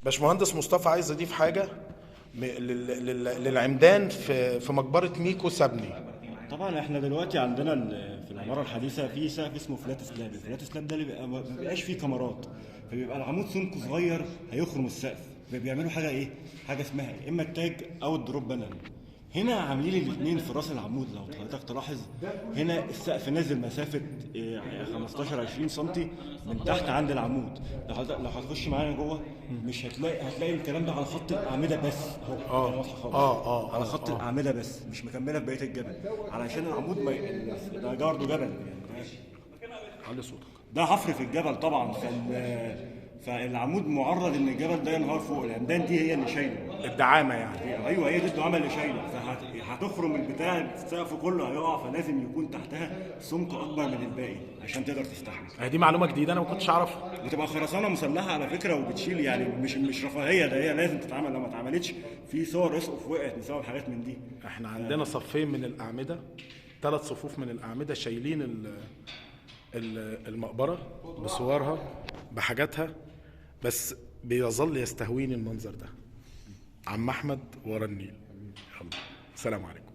باشمهندس مصطفى عايز اضيف حاجه للعمدان في مقبره ميكو سابني. طبعا احنا دلوقتي عندنا في العماره الحديثه في سقف اسمه فلات سلاب. الفلات سلاب ده اللي بيبقى ما بيبقاش فيه كاميرات، فبيبقى العمود سمكه صغير هيخرم السقف. بيعملوا حاجه ايه؟ حاجه اسمها اما التاج او الدروب بانل. هنا عاملين الاثنين في راس العمود. لو حضرتك تلاحظ هنا السقف نازل مسافه 15 20 سم من تحت عند العمود. لو هتخش معانا جوه مش هتلاقي الكلام ده على خط الاعمده بس اهو. واضحه خالص. على خط الاعمده بس، مش مكمله في بقيه الجبل، علشان العمود ما ده برضه جبل يعني. علي صوتك. ده حفر في الجبل طبعا، فالعمود معرض ان الجبل ده ينهار فوق. العمدان دي هي اللي شايله الدعامه يعني. ايوه، هي دي الدعامه اللي شايله، فهتخرم البتاع، السقف كله هيقع، فلازم يكون تحتها سمك اكبر من الباقي عشان تقدر تستحمل. دي معلومه جديده انا ما كنتش اعرفها. بتبقى خرسانه مسلحه على فكره وبتشيل، يعني مش رفاهيه، ده هي لازم تتعمل. لو ما اتعملتش في صور اسقف وقعت بسبب حاجات من دي. احنا عندنا صفين من الاعمده، 3 صفوف من الاعمده شايلين المقبره بصورها بحاجاتها، بس بيظل يستهويني المنظر ده. عم احمد ورا النيل. يلا، سلام عليكم.